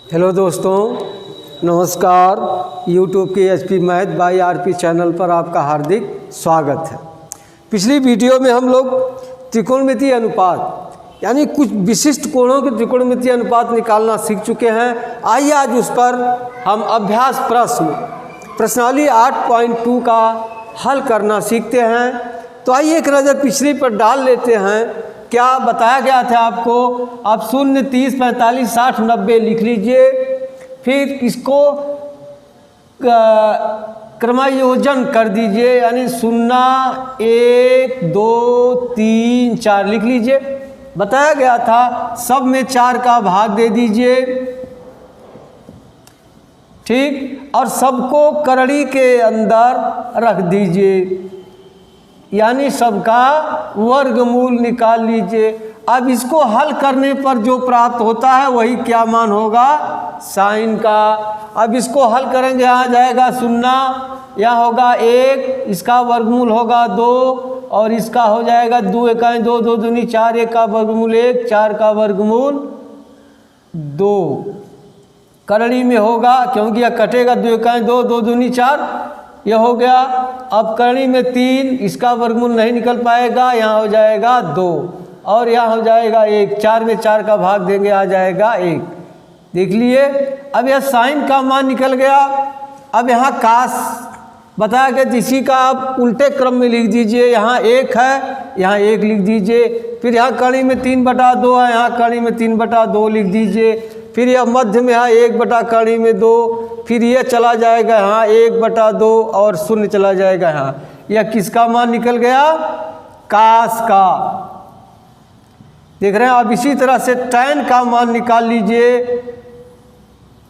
Hello दोस्तों, नमस्कार। YouTube के HP math by RP channel पर आपका हार्दिक स्वागत है। पिछली वीडियो में हम लोग त्रिकोणमितीय अनुपात यानी कुछ विशिष्ट कोणों के त्रिकोणमितीय अनुपात निकालना सीख चुके हैं। आइए आज उस पर हम अभ्यास प्रश्नावली 8.2 का हल करना सीखते हैं। तो आइए एक नज़र पिछली पर डाल लेते हैं। क्या बताया गया था आपको? आप 0, 30, 45, 60, 90 लिख लीजिए। फिर इसको क्रमायोजन कर दीजिए, यानी 0, 1, 2, 3, 4 लिख लीजिए। बताया गया था सब में 4 का भाग दे दीजिए, ठीक, और सबको करड़ी के अंदर रख दीजिए, यानी सबका वर्गमूल निकाल लीजिए। अब इसको हल करने पर जो प्राप्त होता है वही क्या मान होगा? साइन का। अब इसको हल करेंगे, यहाँ जाएगा 0, यहाँ होगा 1, इसका वर्गमूल होगा 2 और इसका हो जाएगा 2 एकाएं 2, 2 दूनी 4, 1 का वर्गमूल 1, 4 का वर्गमूल 2 करड़ी में होगा, क्योंकि यह कटेगा 2 एकाएं 2, 2 दूनी 4, यह हो गया। अब करणी में 3, इसका वर्गमूल नहीं निकल पाएगा, यहाँ हो जाएगा 2 और यहाँ हो जाएगा 1, 4 में 4 का भाग देंगे, आ जाएगा 1। देख लिए। अब यह साइन का मान निकल गया। अब यहाँ कास बताया गया, इसी का आप उल्टे क्रम में लिख दीजिए। यहाँ 1 है, यहाँ 1 लिख दीजिए। फिर यहाँ करणी में 3/2 है, यहाँ करणी में 3/2 लिख दीजिए। फिर यह मध्य में है 1/करणी में 2, फिर यह चला जाएगा यहाँ 1/2 और 0 चला जाएगा यहाँ। यह किसका मान निकल गया? कास का। देख रहे हैं। अब इसी तरह से tan का मान निकाल लीजिए।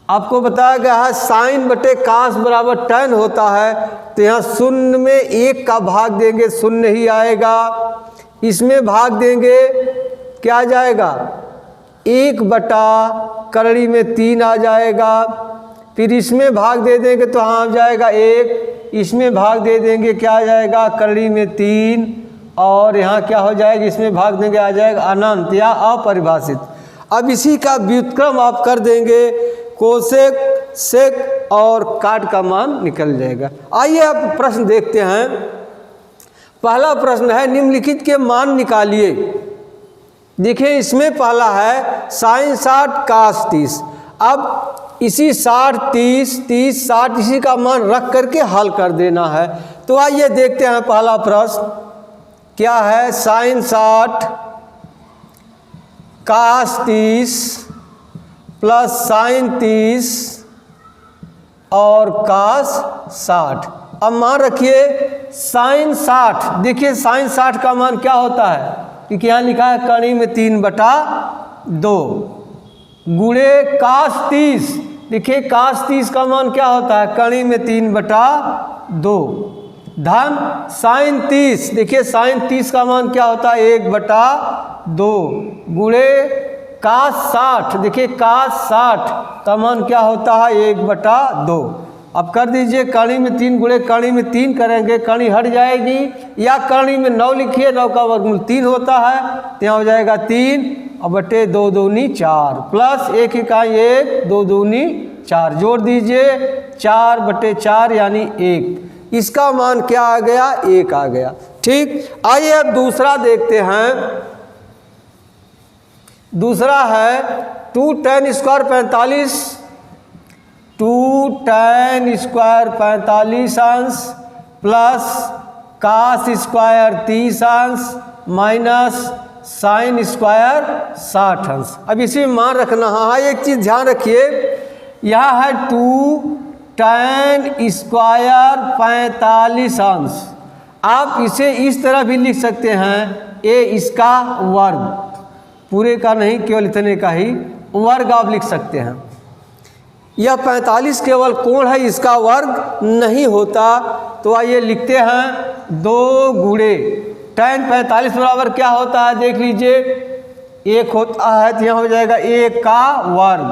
आपको बताया गया है साइन बटे कास बराबर tan होता है, तो यहाँ 0 में 1 का भाग देंगे, 0 ही आएगा। इसमें भाग देंगे, क्या आ जाएगा? 1/करणी में 3 आ जाएगा। फिर इसमें भाग दे देंगे तो हाँ आ जाएगा 1, इसमें भाग दे देंगे, क्या आ जाएगा? करणी में 3 और यहाँ क्या हो जाएगा? इसमें भाग देंगे, आ जाएगा अनंत या अपरिभाषित। अब इसी का व्युत्क्रम आप कर देंगे, कोसेक, सेक और काट का मान निकल जाएगा। आइए अब प्रश्न देखते हैं। पहला प्रश्न है निम्नलिखित के मान निकालिए। देखिए इसमें पहला है साइन 60 कास 30। अब इसी 60, 30, 30, 60 इसी का मान रख करके हल कर देना है। तो आइए देखते हैं पहला प्रश्न क्या है। साइन 60 कास 30 प्लस साइन 30 और कास 60। अब मान रखिए साइन 60। देखिए साइन 60 का मान क्या होता है? क्योंकि यहाँ लिखा है करणी में 3/2 गुणे कास 30। देखिए कास 30 का मान क्या होता है? करणी में 3/2 धन साइन 30। देखिए साइन 30 का मान क्या होता है? 1/2 गुणे कास 60। देखिए कास 60 का मान क्या होता है? 1/2। अब कर दीजिए करणी में 3 गुणे करणी में 3 करेंगे, करणी हट जाएगी, या करणी में 9 लिखिए, 9 का वर्गमूल 3 होता है, तो यहाँ हो जाएगा 3 और बटे 2 दूनी 4 प्लस 1 इकाई 1, 2 दूनी 4 जोड़ दीजिए, 4/4 यानी 1। इसका मान क्या आ गया? 1 आ गया। ठीक। आइए अब दूसरा देखते हैं। दूसरा है 2 tan² 45, 2 tan² 45 अंश प्लस कास स्क्वायर 30 अंश माइनस साइन स्क्वायर 60 अंश। अब इसी में मान रखना। हाँ, एक चीज़ ध्यान रखिए, यहाँ है 2 tan² 45 अंश। आप इसे इस तरह भी लिख सकते हैं, ए इसका वर्ग, पूरे का नहीं, केवल इतने का ही वर्ग आप लिख सकते हैं। यह 45 केवल कोण है, इसका वर्ग नहीं होता। तो आइए लिखते हैं 2 गुणे tan 45 बराबर क्या होता है? देख लीजिए 1 होता है, तो यहाँ हो जाएगा 1 का वर्ग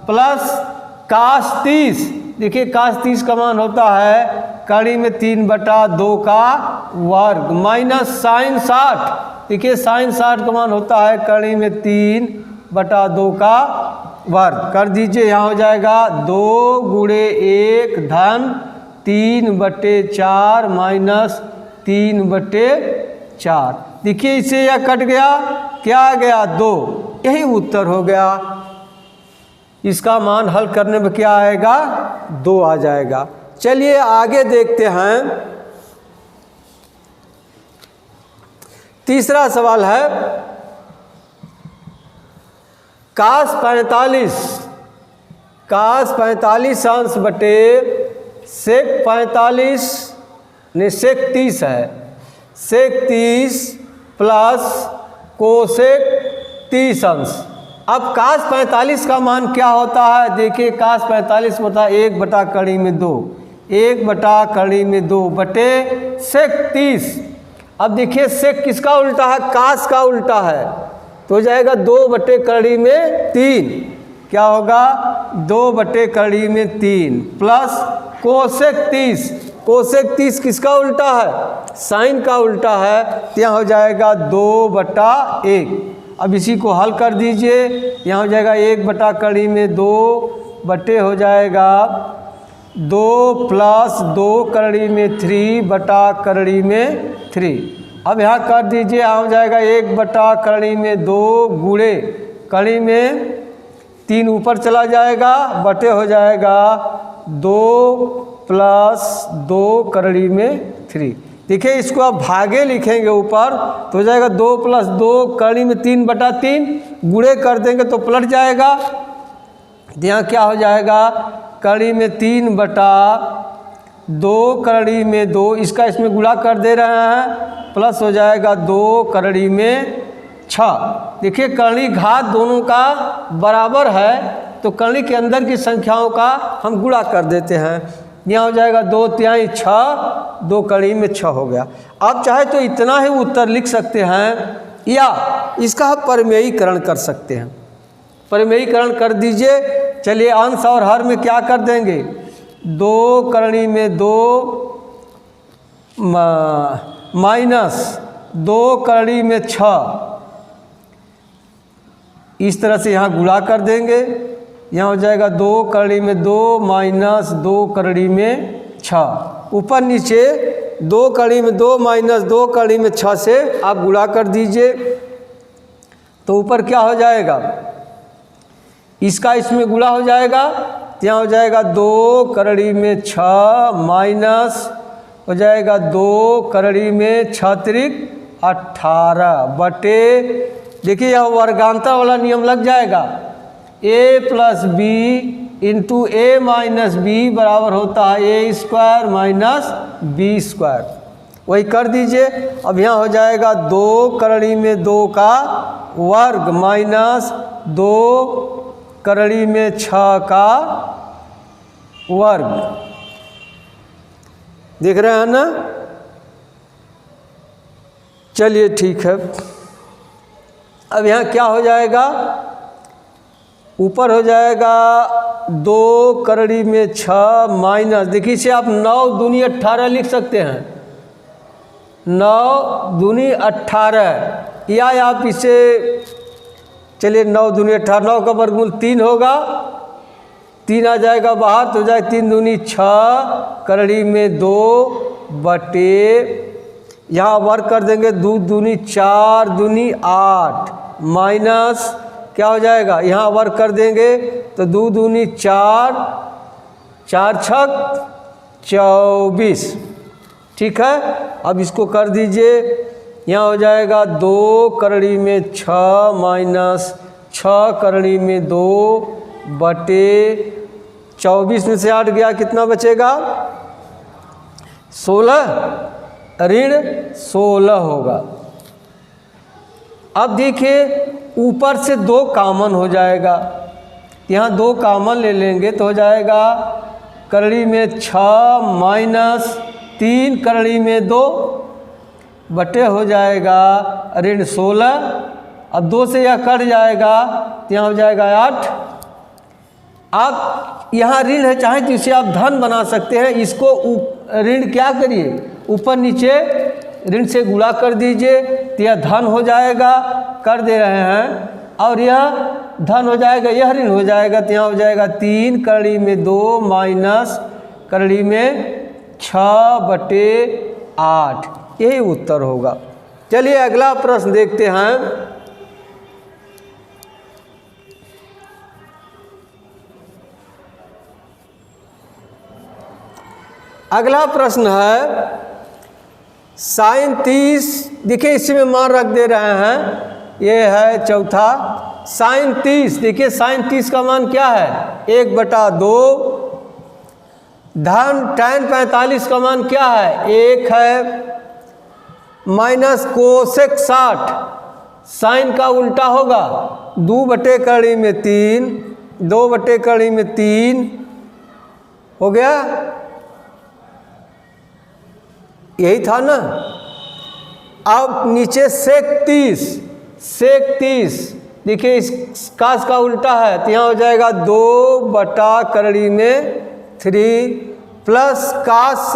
प्लस कास 30। देखिए कास 30 का मान होता है करणी में 3/2 का वर्ग माइनस साइन 60। देखिए साइन 60 का मान होता है करणी में 3/2 का वर्ग कर दीजिए। यहाँ हो जाएगा 2 गुणे 1 धन 3/4 माइनस 3/4। देखिए इसे यह कट गया, क्या आ गया 2, यही उत्तर हो गया। इसका मान हल करने में क्या आएगा 2 आ जाएगा। चलिए आगे देखते हैं। तीसरा सवाल है cos 45 अंश बटे sec 45 ने sec 30 है, sec 30 प्लस कोसेक 30 अंश। अब cos 45 का मान क्या होता है, देखिए cos 45 होता है 1/2 बटे sec 30। अब देखिए sec किसका उल्टा है, cos का उल्टा है, तो हो जाएगा 2/3। क्या होगा 2/3 प्लस कोसेक 30 किसका उल्टा है, साइन का उल्टा है, तो यहाँ हो जाएगा 2/1। अब इसी को हल कर दीजिए। यहाँ हो जाएगा 1/2 बटे हो जाएगा 2 प्लस 2/3 अब यहाँ कर दीजिए। यहाँ हो जाएगा 1/2 गुणे कड़ी में 3 ऊपर चला जाएगा, बटे हो जाएगा 2 प्लस 2/3। देखिए इसको आप भागे लिखेंगे ऊपर तो हो जाएगा 2 प्लस 2 कड़ी में 3/3, गुणे कर देंगे तो पलट जाएगा। यहाँ क्या हो जाएगा कड़ी में 3/2 कड़ी में 2, इसका इसमें गुणा कर दे रहे हैं, प्लस हो जाएगा 2/6। देखिए करणी घात दोनों का बराबर है तो करणी के अंदर की संख्याओं का हम गुणा कर देते हैं। यहाँ हो जाएगा 2×3 6, 2 कड़ी में 6 हो गया। आप चाहे तो इतना ही उत्तर लिख सकते हैं या इसका हम परिमेयीकरण कर सकते हैं। परिमेयीकरण कर दीजिए। चलिए अंश और हर में क्या कर देंगे, 2 कड़ी में 2 माइनस 2 कड़ी में 6, इस तरह से यहाँ गुणा कर देंगे। यहाँ हो जाएगा 2 कड़ी में 2 माइनस 2 कड़ी में 6, ऊपर नीचे 2 कड़ी में 2 माइनस 2 कड़ी में 6 से आप गुणा कर दीजिए तो ऊपर क्या हो जाएगा, इसका इसमें गुणा हो जाएगा। यहाँ हो जाएगा 2 कड़ी में 6 माइनस हो जाएगा 2 कड़ी में 6×3 18 बटे, देखिए यह वर्गांतर वाला नियम लग जाएगा, a plus b into a minus b बराबर होता है a² माइनस b²। वही कर दीजिए। अब यहाँ हो जाएगा 2 कड़ी में 2 का वर्ग माइनस 2 कड़ी में 6 का वर्ग। देख रहे हैं ना। चलिए ठीक है। अब यहाँ क्या हो जाएगा, ऊपर हो जाएगा 2 कड़ी में 6 माइनस, देखिए इसे आप 9 दूनी 18 लिख सकते हैं, 9 दूनी 18, या आप इसे चलिए 9 दूनी 18, 9 का वर्गमूल 3 होगा, 3 आ जाएगा बाहर तो हो जाएगा 3 दूनी 6 कड़ी में 2 बटे, यहाँ वर्ग कर देंगे 2 दूनी 4 दूनी 8 माइनस क्या हो जाएगा, यहाँ वर्ग कर देंगे तो 2 दूनी 4 4 छक 24। ठीक है। अब इसको कर दीजिए। यहाँ हो जाएगा 2 कड़ी में 6 माइनस 6 कड़ी में 2 बटे 24 में से 8 गया, कितना बचेगा 16, ऋण 16 होगा। अब देखिए ऊपर से 2 कॉमन हो जाएगा, यहाँ 2 कॉमन ले लेंगे तो हो जाएगा कड़ी में 6 माइनस 3 कड़ी में 2 बटे हो जाएगा ऋण 16। अब 2 से यह कट जाएगा तो यहाँ हो जाएगा 8। आप यहाँ ऋण है चाहे तो इसे आप धन बना सकते हैं। इसको ऋण क्या करिए, ऊपर नीचे ऋण से गुणा कर दीजिए तो यह धन हो जाएगा। कर दे रहे हैं और यह धन हो जाएगा, यह ऋण हो जाएगा, तो यहाँ हो जाएगा 3 करड़ी में 2 माइनस करड़ी में 6/8, यही उत्तर होगा। चलिए अगला प्रश्न देखते हैं। अगला प्रश्न है sin 30, देखिए इसमें मान रख दे रहे हैं, ये है चौथा। sin 30, देखिए sin 30 का मान क्या है 1/2, धन tan 45 का मान क्या है 1 है, माइनस कोसेक 60, साइन का उल्टा होगा 2/3, 2/3 हो गया, यही था ना। अब नीचे सेक 30, देखिए इस कास का उल्टा है, तो यहाँ हो जाएगा 2/3 प्लस कास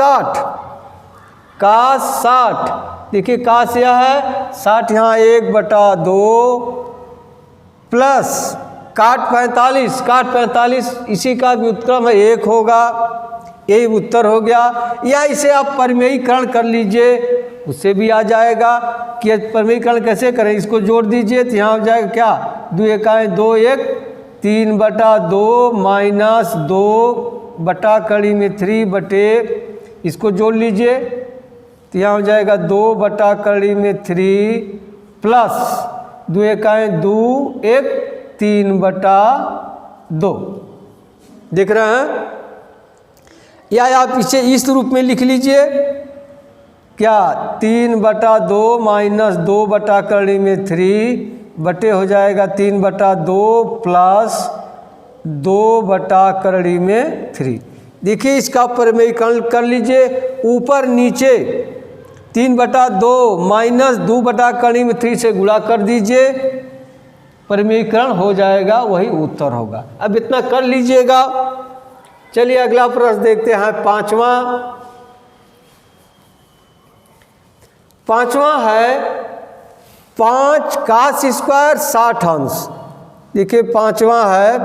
60, देखिए कास यह है 60, यहाँ 1/2 प्लस काट 45, इसी का व्युत्क्रम है 1 होगा, यही उत्तर हो गया। या इसे आप परिमेयीकरण कर लीजिए, उससे भी आ जाएगा कि परिमेयीकरण कैसे करें, इसको जोड़ दीजिए, तो यहाँ हो जाएगा क्या 2 एकाएँ 2 1, 3/2 माइनस 2/3 इसको जोड़ लीजिए, तो यहाँ हो जाएगा 2/3 प्लस 2 एकाएँ 2 1, 3/2, देख रहे हैं। या आप इसे इस रूप में लिख लीजिए, क्या 3/2 माइनस 2/3 बटे हो जाएगा 3/2 प्लस 2/3। देखिए इसका परिमेयीकरण कर लीजिए, ऊपर नीचे 3/2 माइनस 2/3 से गुणा कर दीजिए, परिमेयीकरण हो जाएगा, वही उत्तर होगा। अब इतना कर लीजिएगा। चलिए अगला प्रश्न देखते हैं, पांचवा है 5 cos स्क्वायर 60 अंश। देखिए पांचवा है,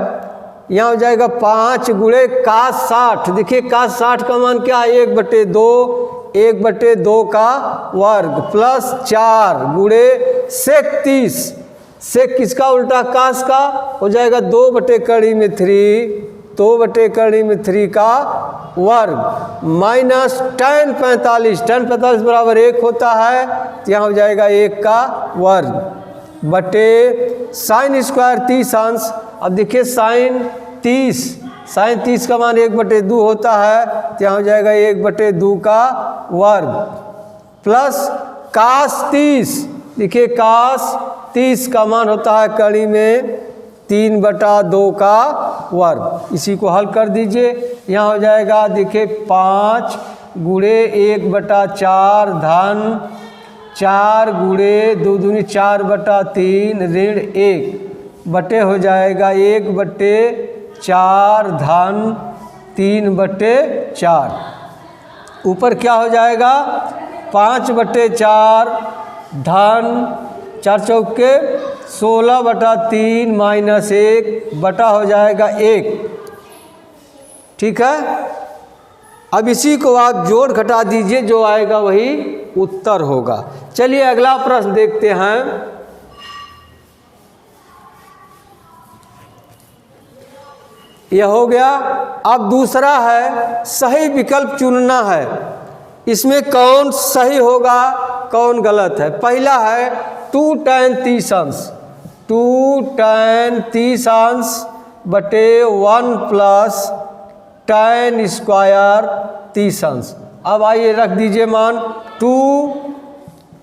यहाँ हो जाएगा 5 गुणे cos 60, देखिए cos 60 का मान क्या है 1/2 का वर्ग प्लस 4 गुणे सेक 30, सेक किसका उल्टा कास का, हो जाएगा 2/3 का वर्ग माइनस tan 45 बराबर 1 होता है, तो यहाँ हो जाएगा 1 का वर्ग बटे साइन स्क्वायर 30 अंश। अब देखिए साइन 30 का मान 1/2 होता है, तो यहाँ हो जाएगा 1/2 का वर्ग प्लस कास 30, देखिए कास 30 का मान होता है कड़ी में 3/2 का वर्ग, इसी को हल कर दीजिए। यहाँ हो जाएगा देखिए 5 गुणे 1/4 धन 4 गुणे 2 दूनी 4/3 ऋण 1 बटे हो जाएगा 1/4 धन 3/4। ऊपर क्या हो जाएगा 5/4 धन 4 चौके 16/3 माइनस 1 बटा हो जाएगा 1, ठीक है। अब इसी को आप जोड़ घटा दीजिए, जो आएगा वही उत्तर होगा। चलिए अगला प्रश्न देखते हैं। यह हो गया। अब दूसरा है सही विकल्प चुनना है, इसमें कौन सही होगा कौन गलत है। पहला है 2 tan 30 अंश, 2 tan 30 अंश बटे 1 प्लस tan स्क्वायर 30 अंश। अब आइए रख दीजिए मान 2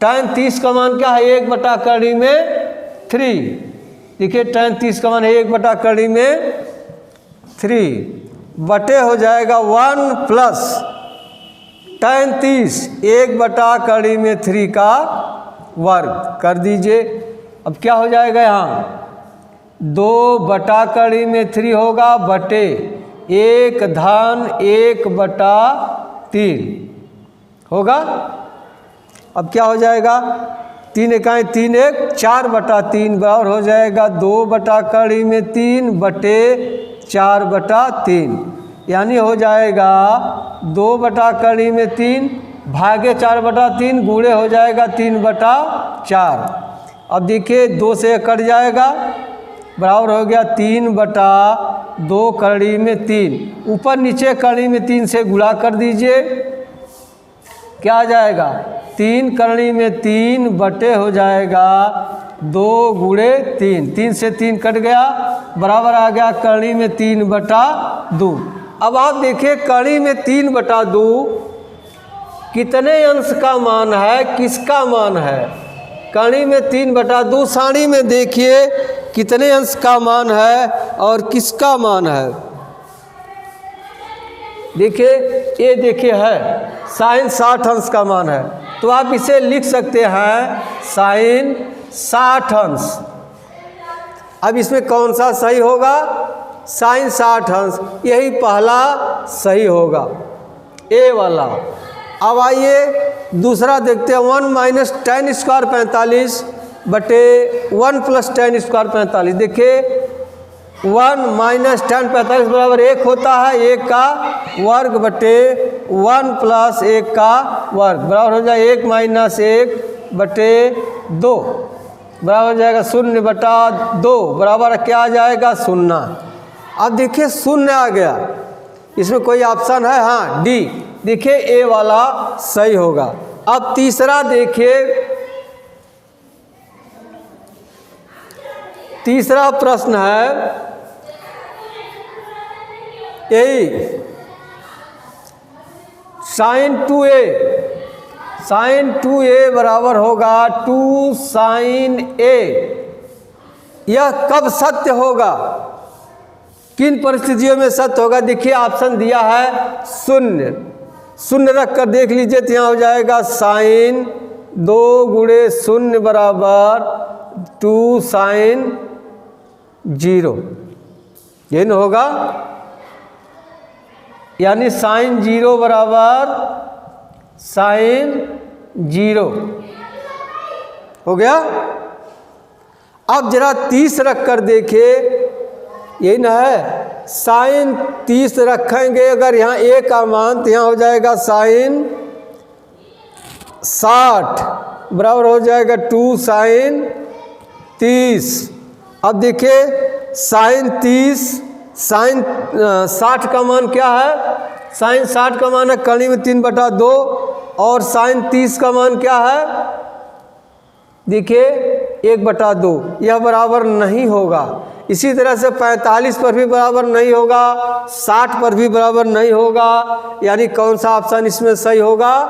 tan 30 का मान क्या है 1/3, देखिए tan 30 का मान 1/3 बटे हो जाएगा 1 प्लस tan 30 1/3 का वर्ग कर दीजिए। अब क्या हो जाएगा यहाँ 2/3 होगा बटे 1 धन 1/3 होगा। अब क्या हो जाएगा 3 इकाई 3 1 4/3 बराबर हो जाएगा 2/3 बटे 4/3, यानी हो जाएगा 2/3 भागे 4/3 गुणे हो जाएगा 3/4। अब देखिए 2 से कट जाएगा, बराबर हो गया 3/2 ऊपर नीचे कड़ी में 3 से गुणा कर दीजिए, क्या आ जाएगा 3 बटे हो जाएगा 2 गुणे 3 से 3 कट गया, बराबर आ गया 3/2। अब आप देखिए कड़ी में 3/2 कितने अंश का मान है, किसका मान है? कड़ी में 3/2 सारणी में देखिए कितने अंश का मान है और किसका मान है। देखिए ये देखिए है साइन 60 अंश का मान है, तो आप इसे लिख सकते हैं साइन 60 अंश। अब इसमें कौन सा सही होगा? साइन 60 अंश, यही पहला सही होगा, ए वाला। अब आइए दूसरा देखते हैं 1 - tan² 45 बटे 1 + tan² 45। देखिए 1 - tan 45 बराबर 1 होता है, 1 का वर्ग बटे 1 + 1 का वर्ग बराबर हो जाए 1 - 1 बटे 2 बराबर हो जाएगा 0/2 बराबर क्या आ जाएगा 0। अब देखिए 0 आ गया, इसमें कोई ऑप्शन है? हाँ डी, देखिए ए वाला सही होगा। अब तीसरा देखिए, तीसरा प्रश्न है यही sin 2a बराबर होगा 2 sin a। यह कब सत्य होगा, किन परिस्थितियों में सत्य होगा? देखिए ऑप्शन दिया है 0 रख कर देख लीजिए, तो यहाँ हो जाएगा sin 2 गुणे 0 बराबर 2 sin 0, ये न होगा, यानी sin 0 बराबर sin 0 हो गया। अब जरा 30 रख कर देखिए, यही ना है, sin 30 रखेंगे अगर यहाँ a का मान, तो यहाँ हो जाएगा sin 60 बराबर हो जाएगा 2 sin 30। अब देखिए sin 60 का मान क्या है? sin 60 का मान है कड़ी में 3/2 और sin 30 का मान क्या है? देखिए 1/2, यह बराबर नहीं होगा। इसी तरह से 45 पर भी बराबर नहीं होगा, 60 पर भी बराबर नहीं होगा, यानी कौन सा ऑप्शन इसमें सही होगा?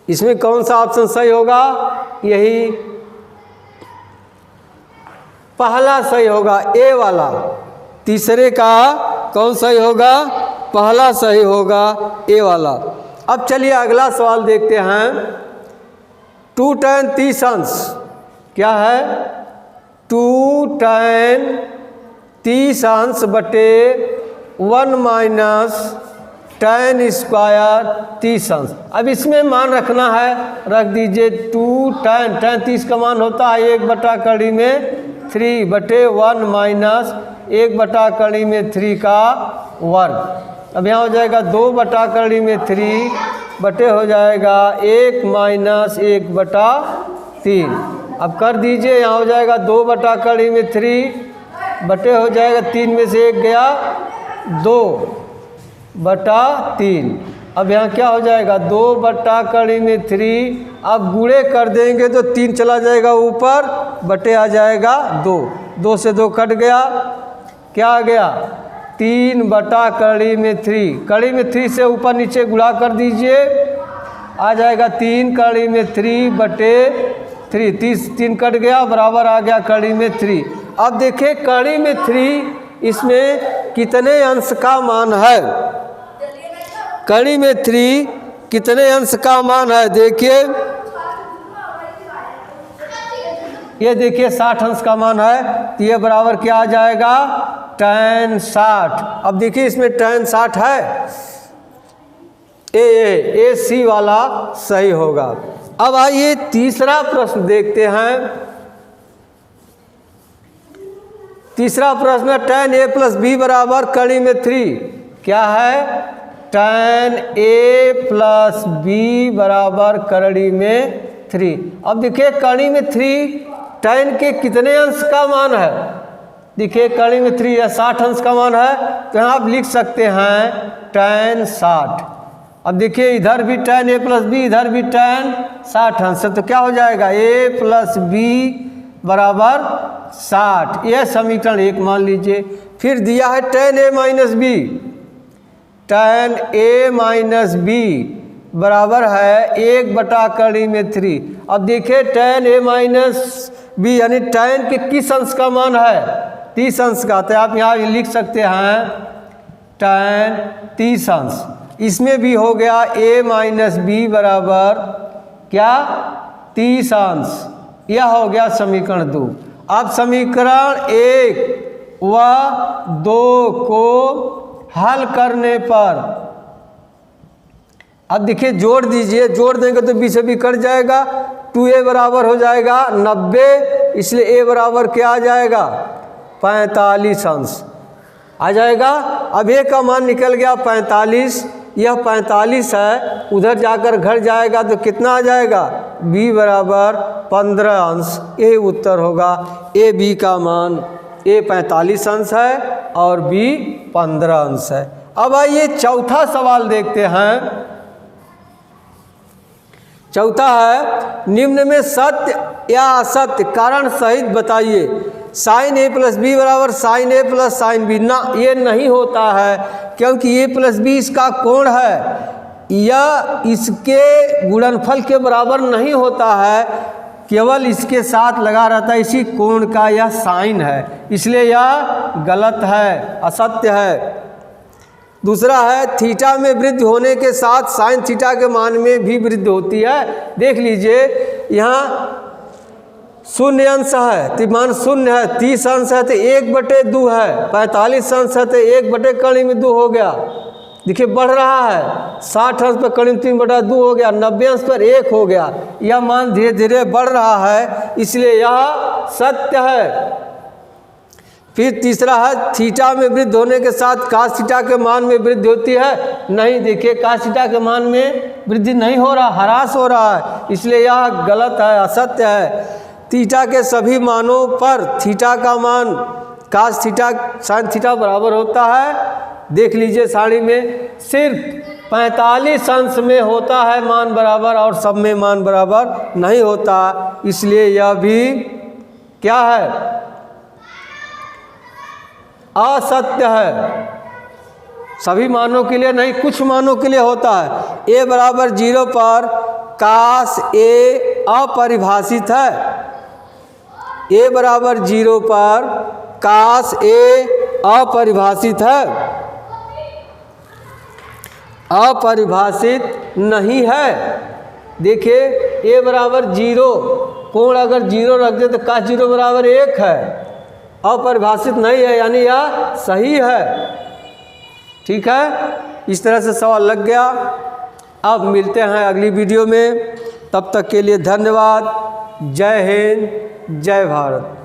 इसमें कौन सा ऑप्शन सही होगा? यही पहला सही होगा, ए वाला। तीसरे का कौन सही होगा? पहला सही होगा, ए वाला। अब चलिए अगला सवाल देखते हैं। 2 tan 30 अंश क्या है? 2 tan 30 अंश बटे 1 - tan² 30 अंश। अब इसमें मान रखना है, रख दीजिए 2 tan 30 का मान होता है 1/3 बटे 1 - 1/3 का वर्ग। अब यहाँ हो जाएगा 2/3 बटे हो जाएगा 1 - 1/3। अब कर दीजिए, यहाँ हो जाएगा 2/3 बटे हो जाएगा 3 में से 1 गया 2/3। अब यहाँ क्या हो जाएगा 2/3। अब गुणे कर देंगे तो 3 चला जाएगा ऊपर, बटे आ जाएगा 2 से 2 कट गया, क्या आ गया 3/3। कड़ी में 3 से ऊपर नीचे गुणा कर दीजिए, आ जाएगा 3 बटे 3 कट गया, बराबर आ गया कड़ी में 3। अब देखिए कड़ी में 3 इसमें कितने अंश का मान है? कड़ी में 3 कितने अंश का मान है? देखिए ये देखिए 60 अंश का मान है, तो ये बराबर क्या आ जाएगा tan 60। अब देखिए इसमें tan 60 है, ए सी वाला सही होगा। अब आइए तीसरा प्रश्न देखते हैं। तीसरा प्रश्न tan a प्लस बी बराबर कड़ी में 3। क्या है? tan a प्लस बी बराबर कड़ी में 3। अब देखिए कड़ी में 3 tan के कितने अंश का मान है? देखिए कड़ी में 3 या 60 अंश का मान है, तो यहाँ आप लिख सकते हैं tan 60। अब देखिए इधर भी tan a प्लस बी, इधर भी tan 60 अंश है, तो क्या हो जाएगा? a प्लस बी बराबर 60। यह समीकरण 1 मान लीजिए। फिर दिया है tan a minus b. tan a minus b बराबर है 1/कड़ी में 3। अब देखिए tan a माइनस बी यानी tan के किस अंश का मान है? 30 अंश का। तो आप यहाँ लिख सकते हैं tan 30 अंश। इसमें भी हो गया a माइनस बी बराबर क्या? 30 अंश। यह हो गया समीकरण 2। अब समीकरण 1 व 2 को हल करने पर अब देखिए जोड़ दीजिए। जोड़ देंगे तो बी से बी कट जाएगा। 2a बराबर हो जाएगा 90, इसलिए a बराबर क्या आ जाएगा? 45 अंश आ जाएगा। अब a का मान निकल गया 45। यह 45 है, उधर जाकर घट जाएगा तो कितना आ जाएगा? b बराबर 15 अंश। ये उत्तर होगा। a b का मान a 45 अंश है और b 15 अंश है। अब आइए चौथा सवाल देखते हैं। चौथा है निम्न में सत्य या असत्य कारण सहित बताइए। साइन a प्लस बी बराबर sine a plus sine b. ना, ये नहीं होता है, क्योंकि a प्लस बी इसका कोण है। यह इसके गुणनफल के बराबर नहीं होता है, केवल इसके साथ लगा रहता है। इसी कोण का यह साइन है, इसलिए यह गलत है, असत्य है। दूसरा है थीटा में वृद्धि होने के साथ साइन थीटा के मान में भी वृद्धि होती है। देख लीजिए यहाँ 0 अंश है तो मान 0 है, 30 अंश है तो 1/2 है, 45 अंश है तो 1/कड़ी में 2 हो गया। देखिए बढ़ रहा है। 60 अंश पर कड़ी में 3/2 हो गया, 90 अंश पर 1 हो गया। यह मान धीरे धीरे बढ़ रहा है, इसलिए यह सत्य है। फिर तीसरा है थीटा में वृद्धि होने के साथ कास थीटा के मान में वृद्धि होती है। नहीं, देखिए कास थीटा के मान में वृद्धि नहीं हो रहा, ह्रास हो रहा है, इसलिए यह गलत है, असत्य है। थीटा के सभी मानों पर थीटा का मान कास थीटा साइन थीटा बराबर होता है। देख लीजिए सारणी में सिर्फ 45 अंश में होता है मान बराबर और सब में मान बराबर नहीं होता, इसलिए यह भी क्या है? असत्य है। सभी मानों के लिए नहीं, कुछ मानों के लिए होता है। a बराबर 0 पर कास a अपरिभाषित है। a बराबर 0 पर कास a अपरिभाषित है, अपरिभाषित नहीं है। देखिए a बराबर 0, कोण अगर 0 रख दे तो कास 0 बराबर 1 है, अपरिभाषित नहीं है, यानी यह सही है। ठीक है, इस तरह से सवाल लग गया। अब मिलते हैं अगली वीडियो में, तब तक के लिए धन्यवाद। जय हिंद, जय भारत।